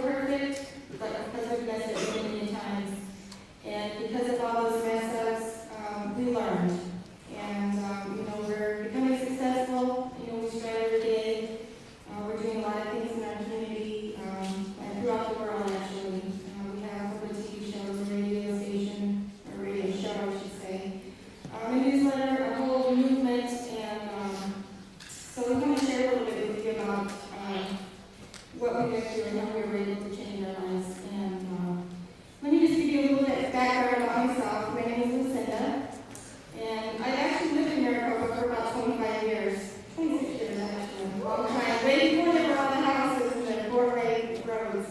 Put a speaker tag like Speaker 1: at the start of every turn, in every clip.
Speaker 1: we're perfect, but because we've messed up many times. And because of all those mess-ups, we learned. And, we're becoming successful. We strive every day. We're doing a lot of things in our community and throughout the world, actually. We have a couple of TV shows, a radio station, a radio show, I should say, a newsletter, a whole movement, and so we want to share a little bit with you about what we go through and how we were able to change our lives. And let me just give you a little bit of background about myself. My name is Lucinda, and I actually lived in Maricopa for about 25 years. 26 years, actually. A long time. Way before there were all the houses and the four-way roads.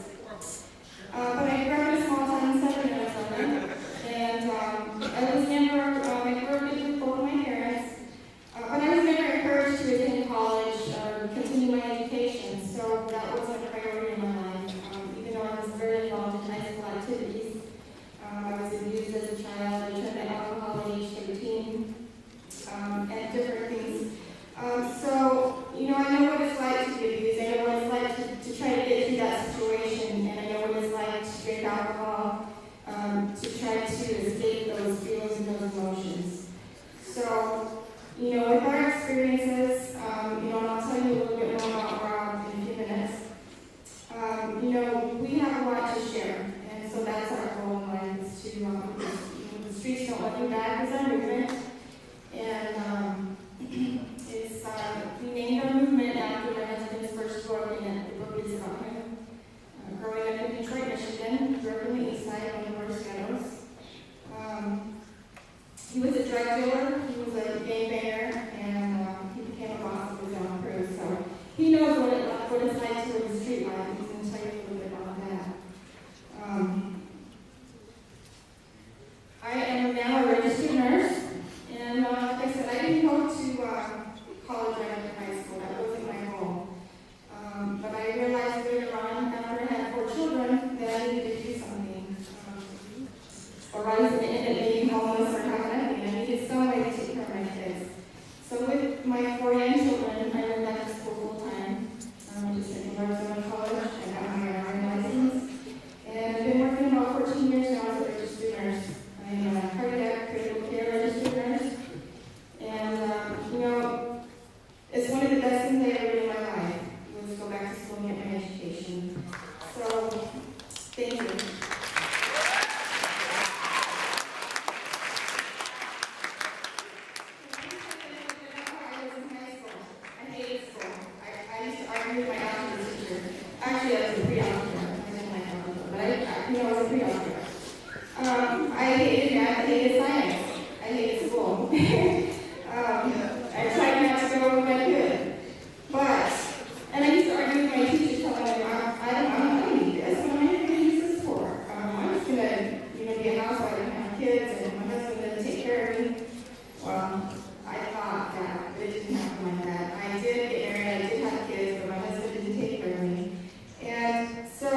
Speaker 1: But I grew up in a small town in southern Arizona, and I was never, I grew up with both of my parents, but I was never encouraged to attend college or continue my education, so that wasn't a priority in my life. Even though I was very involved in high school activities, I was abused as a child, I turned to alcohol at age 13, and different things. So, I know what it's like to be abused. I know what it's like to try to get through that situation, and I know what it's like to drink alcohol, to try to escape those feelings and those emotions. So, with our experiences, and I'll tell you a little bit more about Rob in a few minutes, we have a lot to share, and so that's our goal in life, is to, the streets don't let me back as our movement, and we named our movement after my husband's first book, and the book is about him. Growing up in Detroit, Michigan, grew up in the east side, one of the worst ghettos. He was a drug dealer, he was a gangbanger, and he became a boss of his own crew. So he knows what it's like to live the street life. He's going to tell you a little bit about that. I am now a registered nurse, and like I said, I didn't go to college right after high school. That wasn't my goal. But I realized later on, after I had 4 children, that I needed to do something. Or I was going to end up being homeless or having nothing. I needed some way to take care of my kids. So with my 4 young children, I went back to school full time. I just went to Arizona College. I got my RN license. And I've been working about 14 years now as a registered nurse. I'm a cardiac critical care registered nurse. And, it's one of the best things I ever did in my life was go back to school and get my education. So, thank you. Actually, I was a pre-algebra. I didn't like algebra, but I was a pre-algebra. I hated math, I hated science, I hated school. I tried not to go when I could. And I used to argue with my teacher, telling them, I don't need this, what am I going to use this for? I'm just going to, be a housewife and have kids, and my husband's going to take care of me. Well, I thought that, but it didn't happen like that. I did get married, I did have kids, but my husband didn't take care of me. And so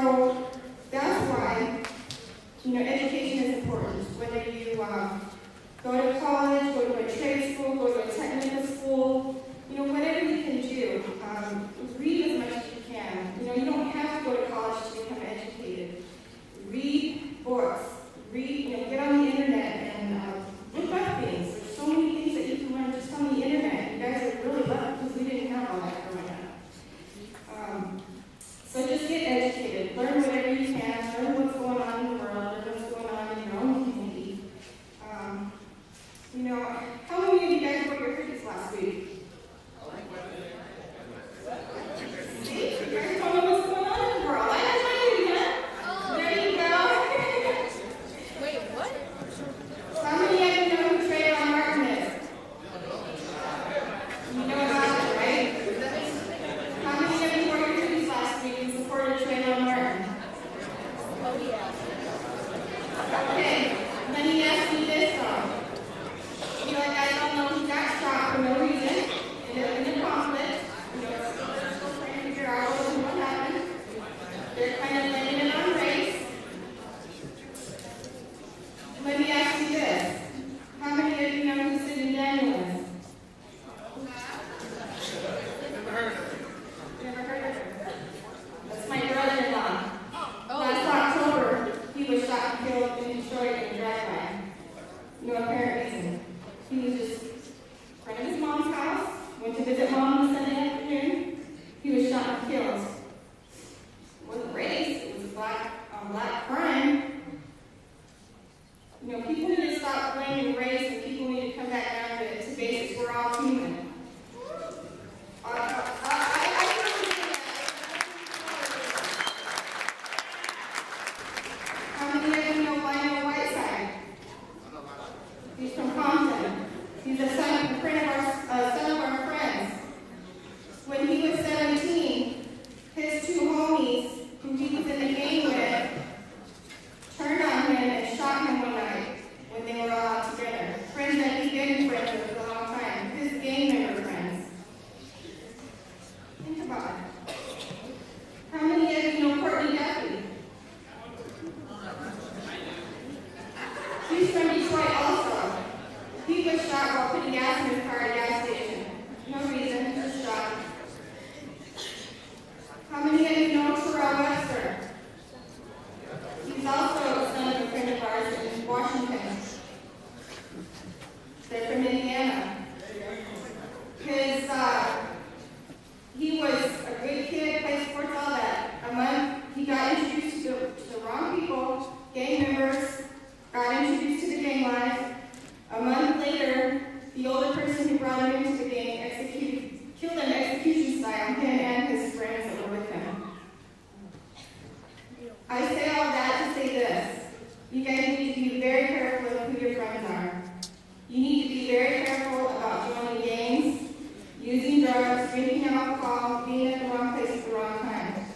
Speaker 1: alcohol, being at the wrong place at the wrong time.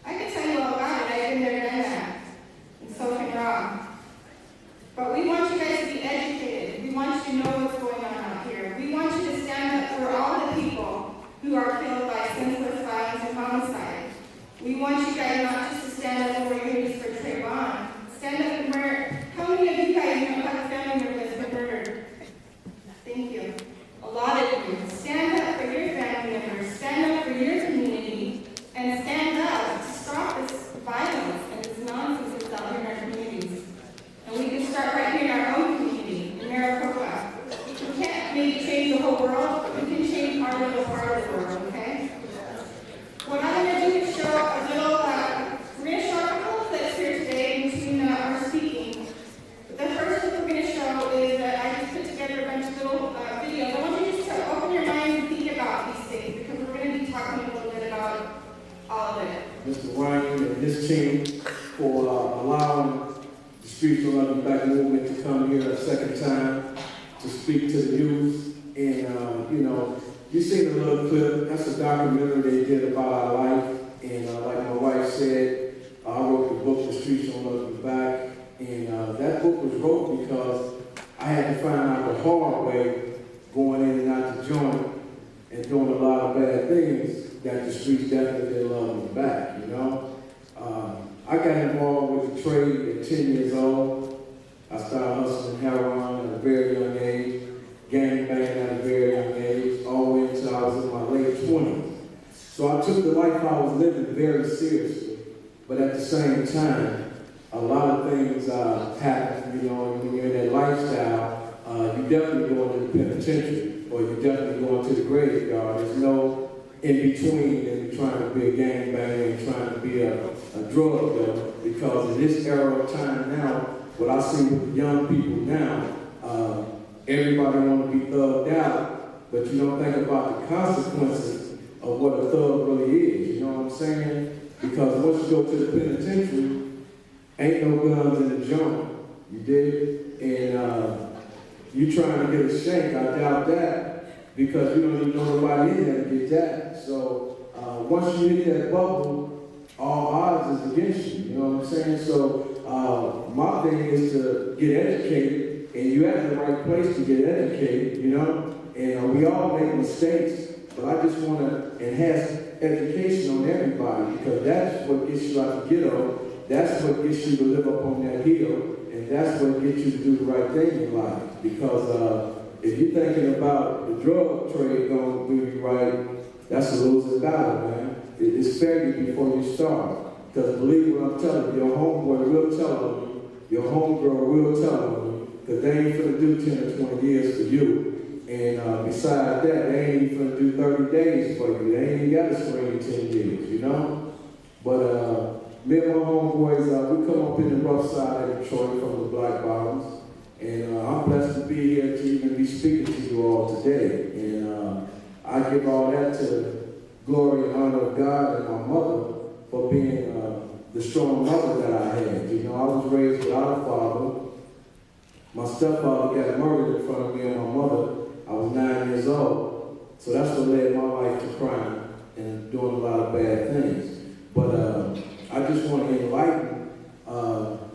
Speaker 1: I can tell you all about it. I've been there, done that. And so can Rob. But we want you guys to be educated. We want you to know what's going on out here. We want you to stand up for all the people who are killed by senseless violence and homicide. We want you guys not just to stand up for your news for Trayvon. Stand up and murder. How many of you guys know have a family member that's been murdered? Thank you. A lot of you. Stand up for your family members. Stand up for your community. And stand up to stop this violence and this nonsense that's out here in our communities. And we can start right here in our own community, in Maricopa. We can't maybe change the whole world, but we can change our little part of the world, okay? What I'm going to do is show a little, we're going to show a couple of clips here today between our speaking. But the first thing we're going to show is that I just put together a bunch of little videos. I want you just to open your mind and think about these things, because we're going to be talking a little bit about all of it.
Speaker 2: Mr. Ryan and his team for allowing the Streets for Love Back movement to come here a second time to speak to the youth. And, you know, you seen a little clip. That's a documentary they did about our life. And like my wife said, I wrote the book, The Streets for Love Back. And that book was wrote because I had to find out the hard way going in and out the joint and doing a lot of bad things that the streets definitely did love me back, you know. I got involved with the trade at 10 years old. I started hustling heroin at a very young age, gang banging at a very young age, all the way until I was in my late 20s. So I took the life I was living very seriously, but at the same time, a lot of things happen, you know, when you're in that lifestyle, you definitely go into the penitentiary, or you definitely go into the graveyard. There's no in between and trying to be a gangbanger and trying to be a drug dealer, because in this era of time now, what I see with young people now, everybody want to be thugged out, but you don't think about the consequences of what a thug really is, you know what I'm saying? Because once you go to the penitentiary, ain't no guns in the joint, you dig? And you trying to get a shank, I doubt that, because you don't even know nobody in there to get that. So once you hit that bubble, all odds is against you, you know what I'm saying? So my thing is to get educated, and you have the right place to get educated, you know? And we all make mistakes, but I just want to enhance education on everybody, because that's what gets you out the ghetto, that's what gets you to live up on that hill, and that's what gets you to do the right thing in life. Because if you're thinking about the drug trade going to do you right, that's a losing battle, man. It's failure before you start. Because believe what I'm telling you, your homeboy will tell on you, your homegirl will tell on you, because they ain't finna do 10 or 20 years for you. And besides that, they ain't even finna do 30 days for you. They ain't even got to screen 10 years, you know? But me and my homeboys, we come up in the rough side of Detroit from the Black Bottoms. And I'm blessed to be here to even be speaking to you all today. And I give all that to the glory and honor of God and my mother for being the strong mother that I had. You know, I was raised without a father. My stepfather got murdered in front of me and my mother. I was 9 years old. So that's what led my life to crime and doing a lot of bad things. But I just want to enlighten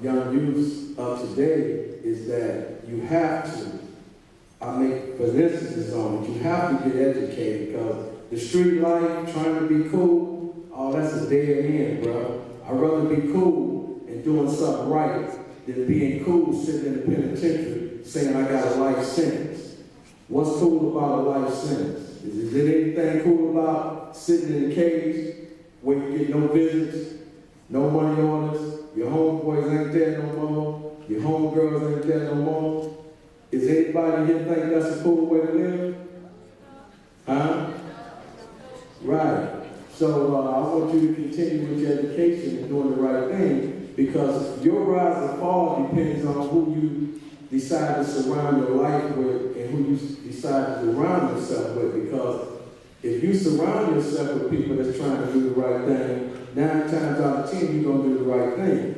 Speaker 2: young youths of today is that you have to, I make emphasis on it, you have to get educated, because the street life, trying to be cool, oh, that's a dead end, bro. I'd rather be cool and doing something right than being cool sitting in the penitentiary saying I got a life sentence. What's cool about a life sentence? Is there anything cool about sitting in a cage where you get no visits, no money orders, your homeboys ain't there no more, your homegirls ain't there no more? Is anybody here think that's a cool way to live? Huh? Right. So I want you to continue with your education and doing the right thing, because your rise and fall depends on who you decide to surround your life with and who you decide to surround yourself with. Because if you surround yourself with people that's trying to do the right thing, 9 times out of 10 you're going to do the right thing.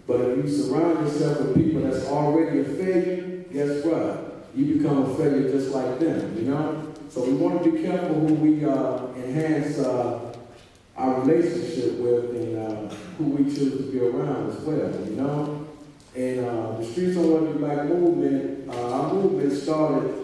Speaker 2: But if you surround yourself with people that's already a failure, guess what? You become a failure just like them, you know? So we want to be careful who we enhance our relationship with and who we choose to be around as well, you know? And the Streets Don't Love You Black movement, our movement started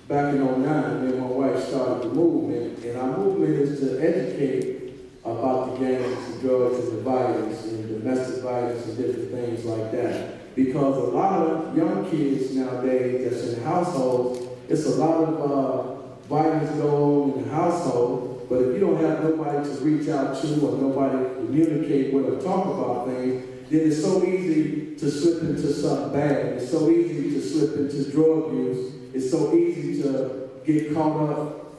Speaker 2: back in '09. Me and my wife started the movement, and our movement is to educate about the gangs, the drugs, and the violence, and domestic violence, and different things like that. Because a lot of young kids nowadays that's in households, it's a lot of violence going on in the household, but if you don't have nobody to reach out to or nobody to communicate with or talk about things, then it's so easy to slip into something bad. It's so easy to slip into drug use. It's so easy to get caught up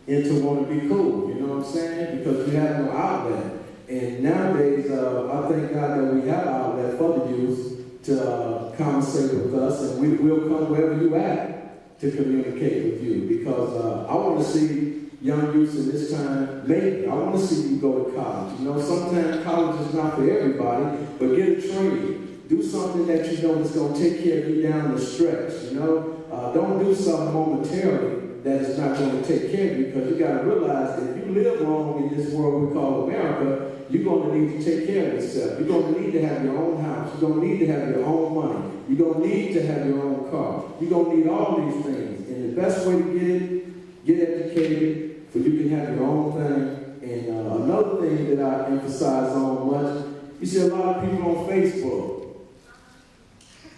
Speaker 2: into want to be cool, you know what I'm saying? Because we have no outlet. And nowadays, I thank God that we have an outlet for the youth to conversate with us, and we will come wherever you at to communicate with you. Because I want to see young youths in this time, maybe, I want to see you go to college. You know, sometimes college is not for everybody, but get a trade. Do something that you know is going to take care of you down the stretch, you know? Don't do something momentarily that is not going to take care of you, because you got to realize that if you live long in this world we call America, you're going to need to take care of yourself. You're going to need to have your own house. You're going to need to have your own money. You're going to need to have your own car. You're going to need all these things. And the best way to get it, get educated, so you can have your own thing. And another thing that I emphasize on much, you see a lot of people on Facebook.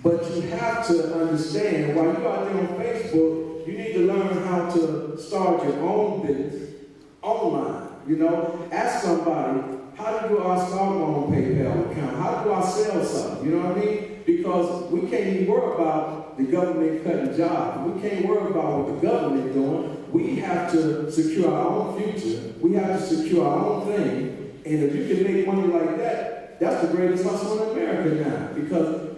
Speaker 2: But you have to understand, while you're out there on Facebook, you need to learn how to start your own business online. You know, ask somebody, how do I start my own PayPal account? How do I sell something? You know what I mean? Because we can't even worry about the government cutting jobs. We can't worry about what the government doing. We have to secure our own future. We have to secure our own thing. And if you can make money like that, that's the greatest hustle in America now. Because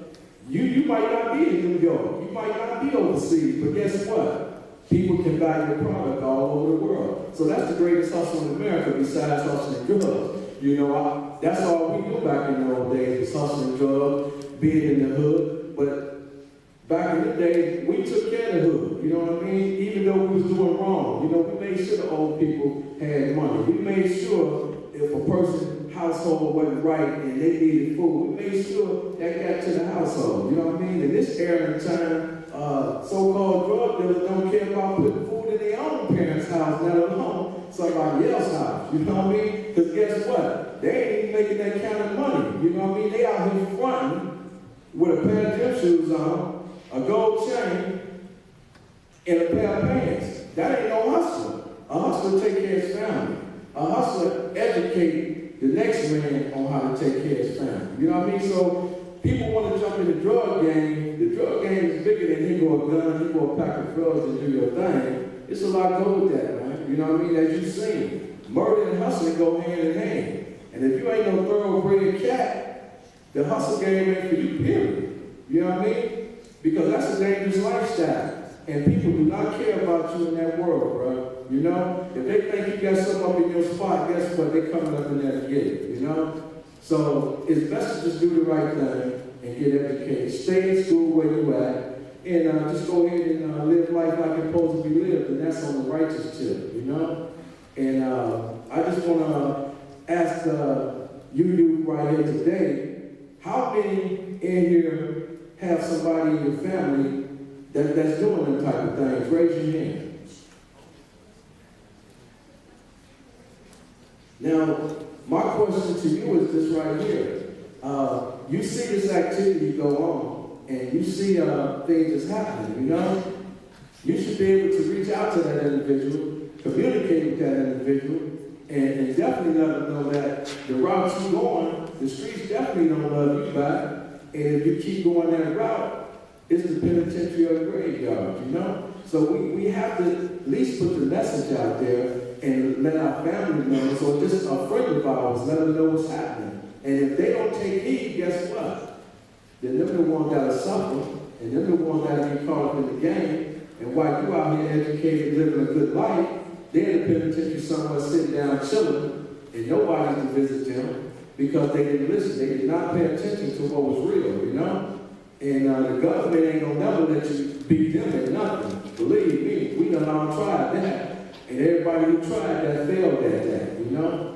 Speaker 2: you might not be in New York. You might not be overseas. But guess what? People can buy your product all over the world. So that's the greatest hustle in America besides hustling drugs. You know, that's all we do back in the old days, was hustling drugs, being in the hood. But back in the day, we took care of the hood. You know what I mean? Even though we was doing wrong. You know, we made sure the old people had money. We made sure if a person's household wasn't right and they needed food, we made sure that got to the household. You know what I mean? In this era and time, so-called drug dealers don't care about putting food in their own parents' house, let alone somebody else's house. You know what I mean? Because guess what? They ain't even making that kind of money. You know what I mean? They out here fronting with a pair of gym shoes on, a gold chain, and a pair of pants. That ain't no hustler. A hustler take care of his family. A hustler educate the next man on how to take care of his family. You know what I mean? So people want to jump in the drug game. The drug game is bigger than here go a gun, here go a pack of drugs and do your thing. It's a lot go with that, man. You know what I mean? As you've seen, murder and hustling go hand in hand. And if you ain't no thoroughbred cat, the hustle game ain't for you, period. You know what I mean? Because that's a dangerous lifestyle. And people do not care about you in that world, bro. You know? If they think you got something up in your spot, guess what? They coming up in there to get it, you know? So it's best to just do the right thing and get educated. Stay in school where you at, and just go ahead and live life like it's supposed to be lived, and that's on the righteous tip, you know? And I just want to ask you right here today, how many in here have somebody in your family that's doing them type of things? Raise your hand. Now, my question to you is this right here. You see this activity go on, and you see things that's happening, you know? You should be able to reach out to that individual, communicate with that individual, and definitely let them know that the route you're going, the streets definitely don't love you back. And if you keep going that route, it's the penitentiary or the graveyard, you know? So we have to at least put the message out there and let our family members, or just a friend of ours, let them know what's happening. And if they don't take heed, guess what? Then they're the ones that'll suffer, and they're the ones that'll be caught up in the game. And while you out here educated, living a good life, they're in the penitentiary somewhere sitting down chilling, and nobody's to visit them because they didn't listen. They did not pay attention to what was real, you know? And the government ain't gonna never let you beat them at nothing. Believe me, we done all tried that. And everybody who tried that failed at that, you know?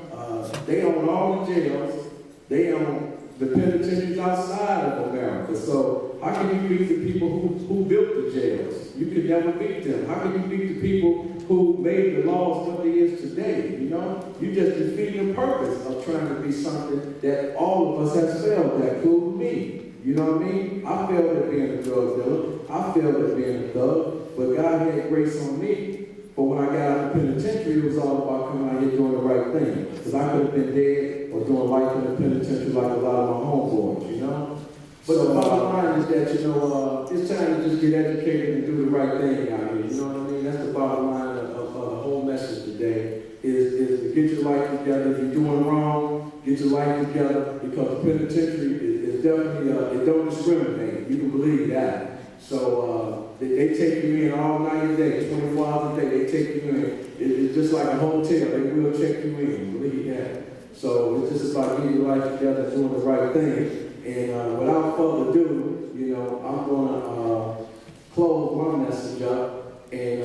Speaker 2: They own all the jails. They own the penitentiaries outside of America. So how can you beat the people who built the jails? You can never beat them. How can you beat the people who made the laws what they is today, you know? You just defeat the purpose of trying to be something that all of us has failed at, including me. You know what I mean? I failed at being a drug dealer. I failed at being a thug. But God had grace on me. But when I got out of the penitentiary, it was all about coming out here doing the right thing. Because I could have been dead or doing life in the penitentiary like a lot of my homeboys, you know? But the bottom line is that, you know, it's time to just get educated and do the right thing out here. You know what I mean? That's the bottom line of the whole message today, is to get your life together. If you're doing wrong, get your life together, because the penitentiary is definitely, it don't discriminate. You can believe that. So they take you in all night a day, 24 hours a day, they take you in. It's just like a hotel, they will check you in, believe that. So it's just about getting your life together and doing the right thing. And without further ado, you know, I'm going to close my message up, and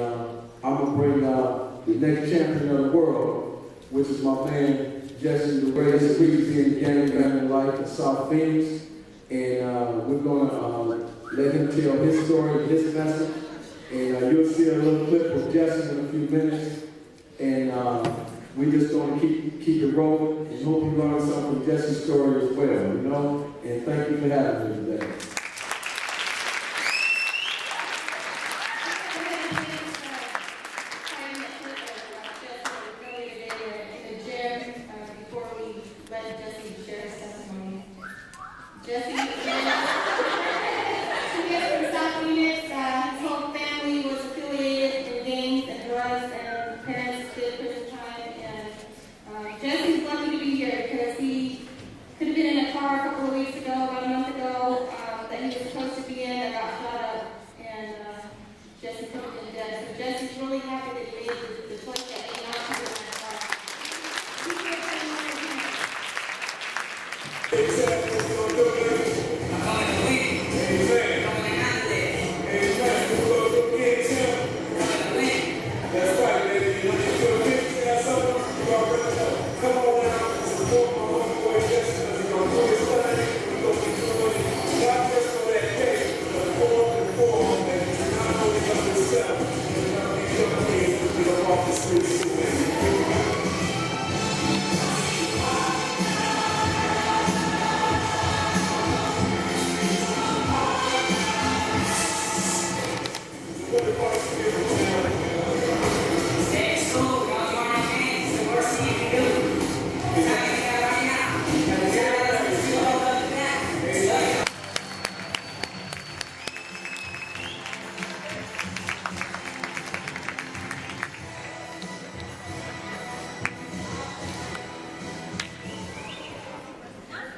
Speaker 2: I'm going to bring the next champion of the world, which is my man, Jesse Ruiz. He's been gangbanging life in South Phoenix, and we're going to let him tell his story, his message, and you'll see a little clip of Jesse in a few minutes, and we're just going to keep it rolling, and hope you learn something from Jesse's story as well, you know, and thank you for having me today.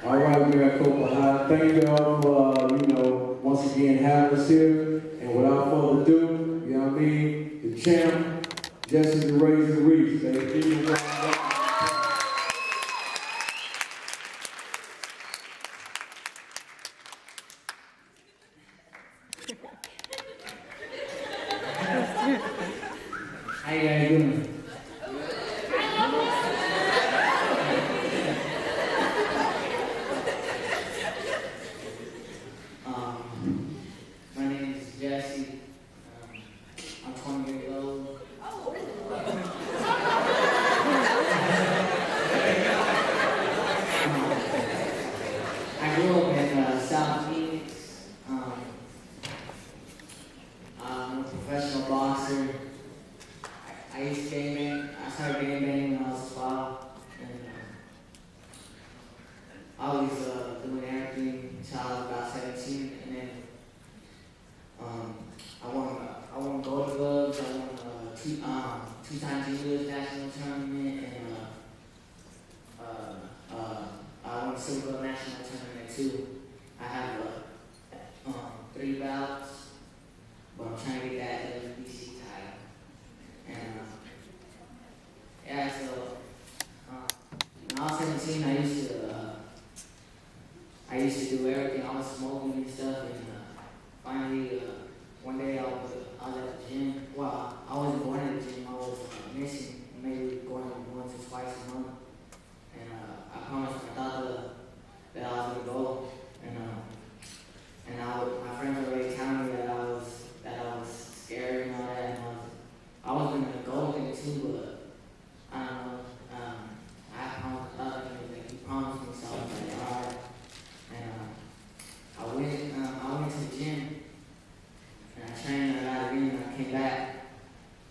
Speaker 2: All right, Maricopa High, thank you all for, you know, once again having us here. And without further ado, you know what I mean, the champ, Jesse Ruiz, baby.
Speaker 3: How you guys doing? My name is Jesse. I'm 20 years old. I grew up in South Phoenix. I'm a professional boxer. I used to gangbang. I started gangbanging when I was 12, and I was doing everything until I was about 17, and then I won gold gloves. I won two-time U.S. national tournament, and I won silver national tournament too. I have 3 bouts, but I'm trying to get that WBC title. And yeah, so when I was 17, I used to do everything. I was smoking and stuff, and finally one day I was at the gym. Well, I wasn't going to the gym. I was near going once or twice a month. And I promised my daughter that I was gonna go. And my friends already telling me that I was scared and all that. And I was gonna go there too, but I don't know. I promised my daughter that he promised me something. I was like, all right. And I went to the gym. And I trained, I got a ring, and I came back.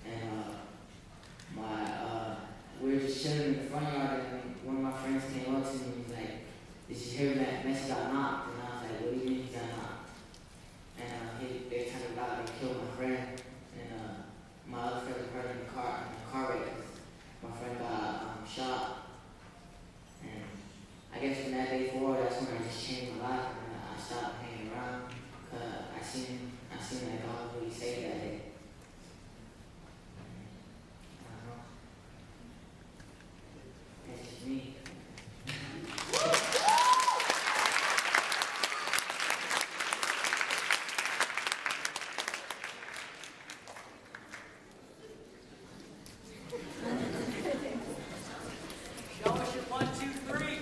Speaker 3: And we were just chilling in the front yard, and one of my friends came up to me and was like, "Did you hear that Messi got knocked?" And I was like, "What do you mean he got knocked?" And they turned about, they killed my friend. And my other friend was hurt in the car wreck. My friend got shot. And I guess from that day forward, that's when I just changed my life, and I stopped hanging around. I seen that God really saved that day. I don't know. That's just me.
Speaker 4: Show us your 1, 2, 3.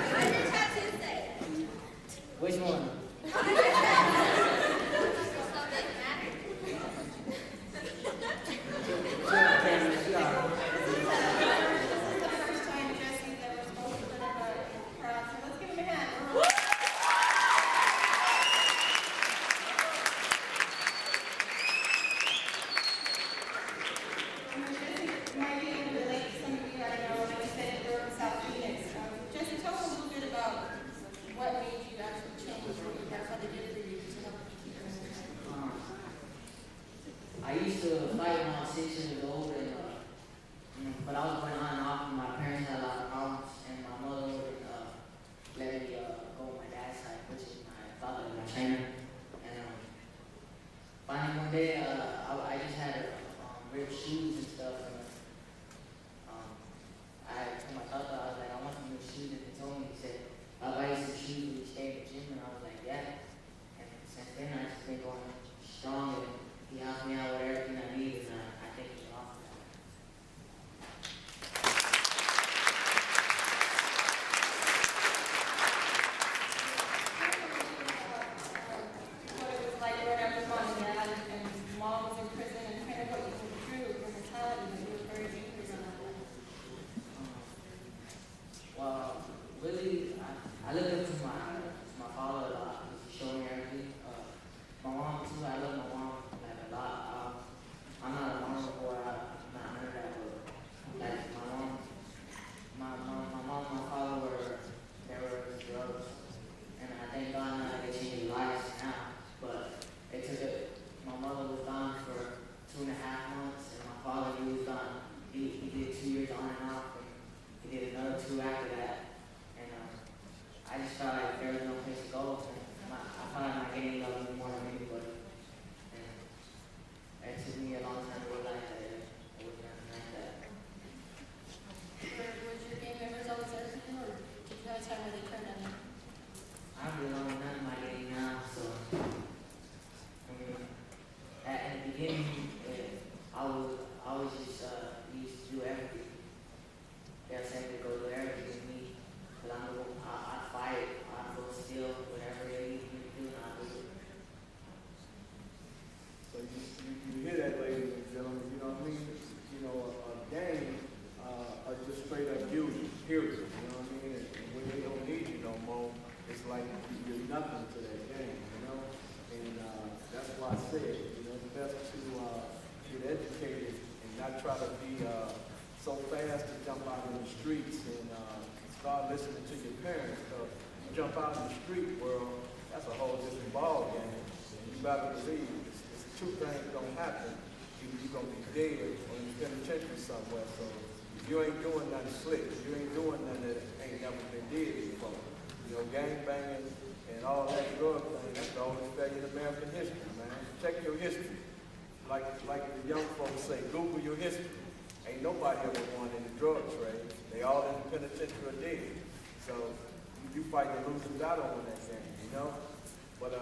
Speaker 5: What did your tattoo say?
Speaker 3: Which one?
Speaker 1: Jesse, tell us a little bit about what made you actually change what you guys had to do for you to help keep your mental health.
Speaker 3: I used to fight when I was 6 years old, but I was going on and off, and my parents had a lot of problems, and my mother would let me go with my dad's side, which is my father, my trainer. And finally one day, I just had ripped shoes and stuff, and I told my father, I was like, I want some new shoes, and he told me, he said, I'll buy you some shoes when you stay at the gym, and I was like, yeah. And since then, I just been going strong, and he helped me out with everything I need, and I think he's awesome.
Speaker 1: What it was like growing up with mom and dad, and mom was in prison, and kind of what you went through, your mentality, that you were very dangerous on that.
Speaker 3: Well, really, I look up to my father a lot. He showed me everything. My mom too. I love my mom like a lot. I'm not a mama boy. I'm not none of that. But like my mom, my father were drugs, and I thank God now they changed lives now. But it took it. My mother was gone for 2.5 months, and my father he was gone. He did 2 years on and off. He did another 2 after that, and I just felt like there was no place to go. And I felt like my game loved me more than anybody. And it took me a long time to realize that it was nothing like that.
Speaker 1: Was your game members always there for you, or did you have a time where they turned on you?
Speaker 3: I'm really on none of my game now, so at the beginning, I was just used to do everything. They'll say to go do everything with me, but I fight, I go steal, whatever they need me to do, and I do it.
Speaker 6: So you hear that, ladies and gentlemen, you know what I mean? You know, a gang are just straight up users, period, you know what I mean? And when they don't need you no more, it's like you're nothing to that gang, you know? And that's why I said, you know, it's best to get educated and not try to be so fast to jump out in the streets and start listening to your parents. Because you jump out in the street world, that's a whole different ball game. And you better believe it's 2 things gonna happen. Either you're gonna be dead or in the penitentiary somewhere. So if you ain't doing nothing slick, if you ain't doing nothing that ain't never been did before, you know, gang banging and all that drug thing, that's the only failure in American history, man. Check your history. Like the young folks say, Google your history. Ain't nobody ever won in the drug trade. They all in the penitentiary or dead. So you fight the losing battle on that game, you know? But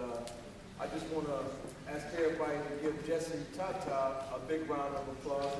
Speaker 6: I just want to ask everybody to give Jesse Tata a big round of applause.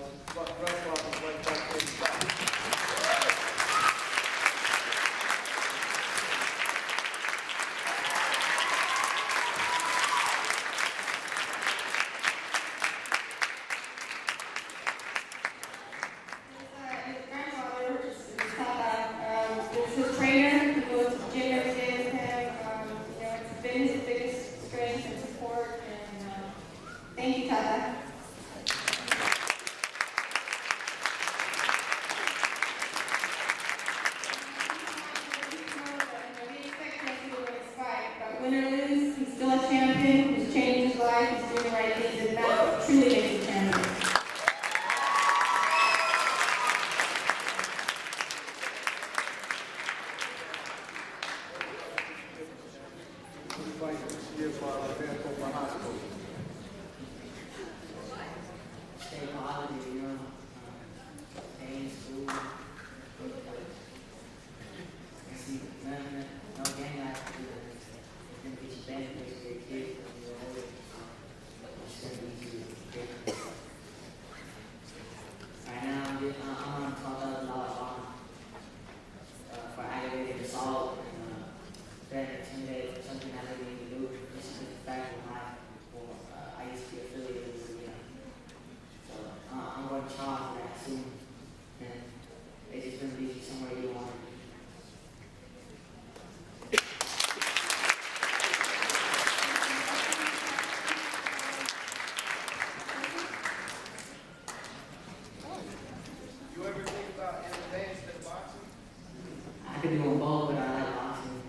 Speaker 3: I could do them both, but I like boxing.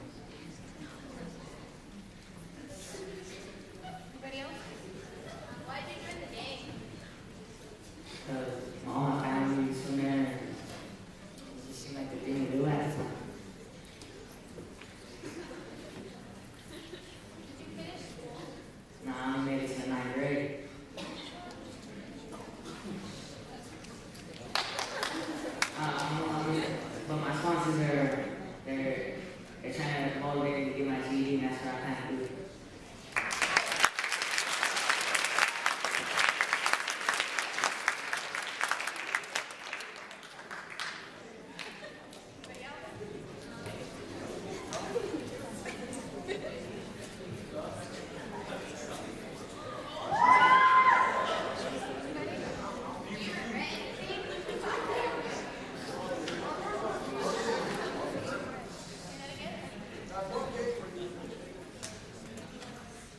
Speaker 5: Anybody else? Why did you join the gang?
Speaker 3: Because all my family is from there, and it just seemed like the thing to do at the time.
Speaker 5: Did you finish school?
Speaker 3: Nah, I only made it to the 9th grade. But my sponsors they're trying to motivate me to get my GED, and that's what I kind of do.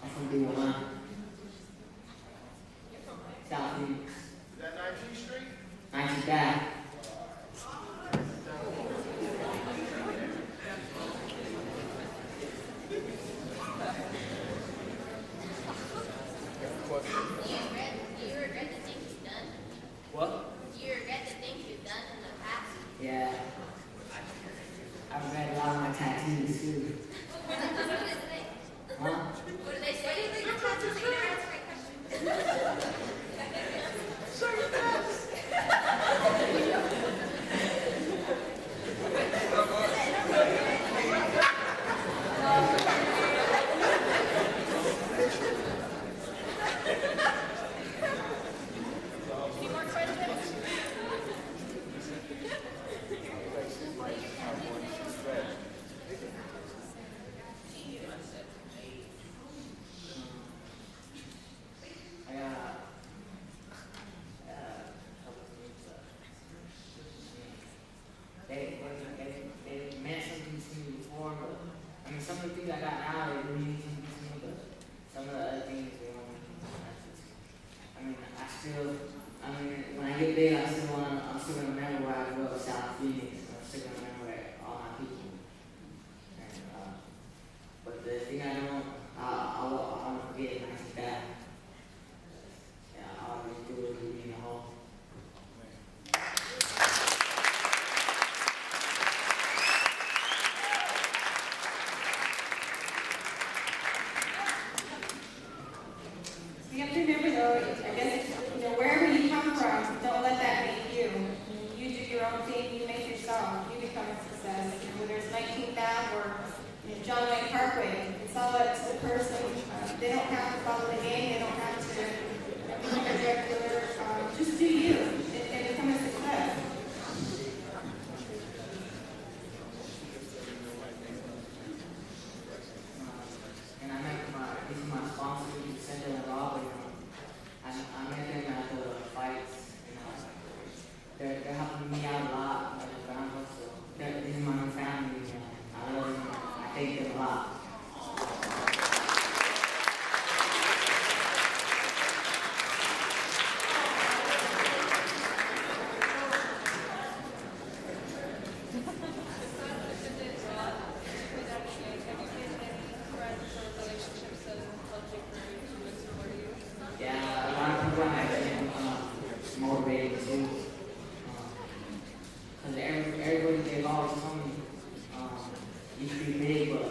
Speaker 3: I'm from B1. South Phoenix.
Speaker 6: Is that 19th Street?
Speaker 3: 19th Ave.
Speaker 5: Do you regret the things you've done?
Speaker 3: What?
Speaker 5: Do you regret the things you've done in the past?
Speaker 3: Yeah. I've read a lot of my tattoos too.
Speaker 5: What do they say?
Speaker 3: Huh?
Speaker 5: What do they say? What do you think your tattoos say? You're answering questions. Any more questions?
Speaker 3: I got they meant something to me before, but I mean some of the things I got now they really mean something to me, but some of the other things they don't mean nothing. I mean when I get big I'm still gonna remember where I grew up in South Phoenix. I'm still gonna remember all my people. And but the thing I won't forget is my dad. Yeah, I always do it with me in the home.
Speaker 1: You have to remember though, I guess, wherever you come from, don't let that make you. You do your own thing, you make yourself, you become a success. Whether it's 19th Ave or John Wayne Parkway, it's all up to the person. They don't have to follow the gang, they don't have to become a drug dealer. Just do you and become a success.
Speaker 3: And I met these are my sponsors, Lucinda and Rob, and I met them at the fights, and they're helping me out a lot, like the ground hustle. These are my new family, and I love them. I thank them a lot. Yeah, a lot of people have been motivated too. Because everybody, they've always told me, you should be big, but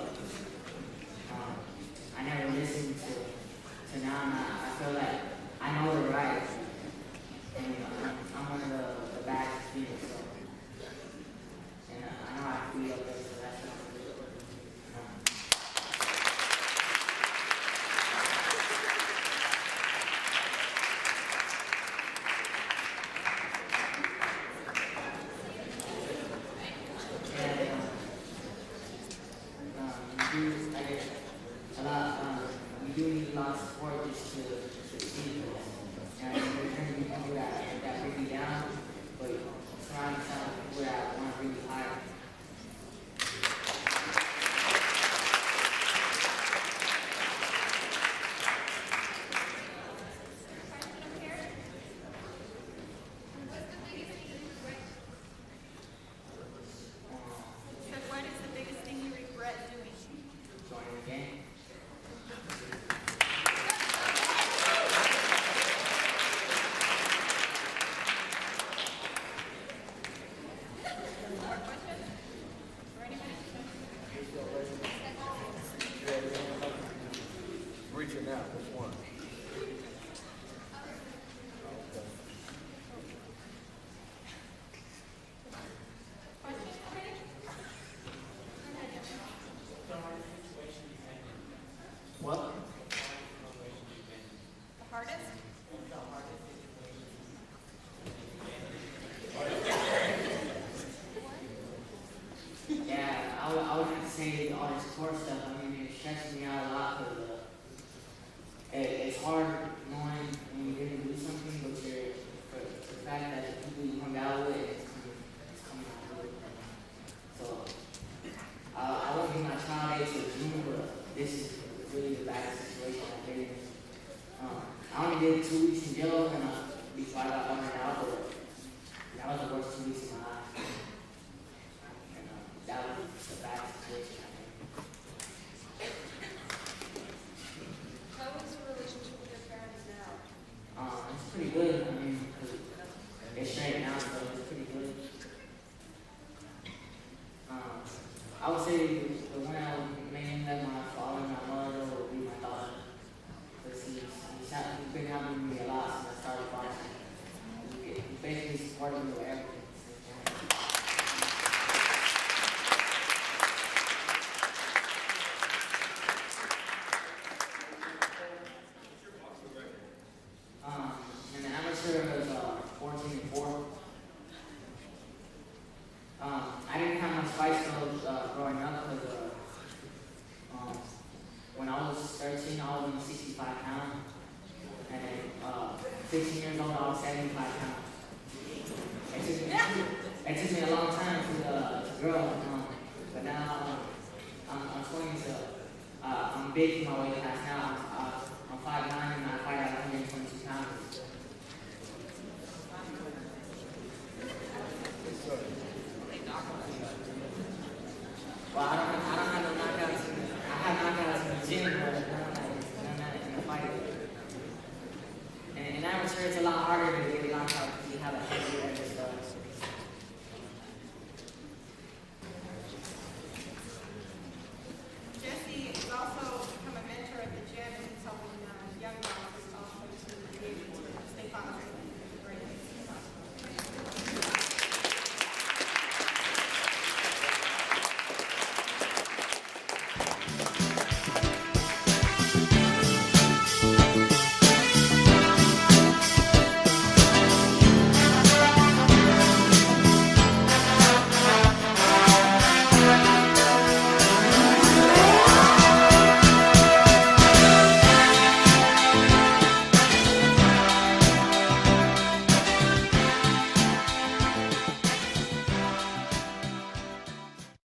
Speaker 3: sports stuff, I mean, it stresses me out a lot because it's hard knowing when you didn't do something, but for the fact that the people you hung out with, it's coming out good. So, I won't give my child age to June, but this is really the baddest situation I've been in. I only did 2 weeks in jail and before I got burned out, but that was the worst 2 weeks of my life. And that was the baddest situation I've been in.
Speaker 5: How is your relationship with your parents now?
Speaker 3: It's pretty good. I mean, 'cause it's straight now, so it's pretty good. I would say the one I would mainly let my father and my mother would be my daughter. Because he's been helping me a lot since I started boxing. He basically supported me with everything. And the amateur was 14-4. I didn't have much fight skills growing up because when I was 13, I was only 65 pounds. And 15 years old, I was 75 pounds. It took me a long time to grow, but now I'm 20, so I'm big for my weight class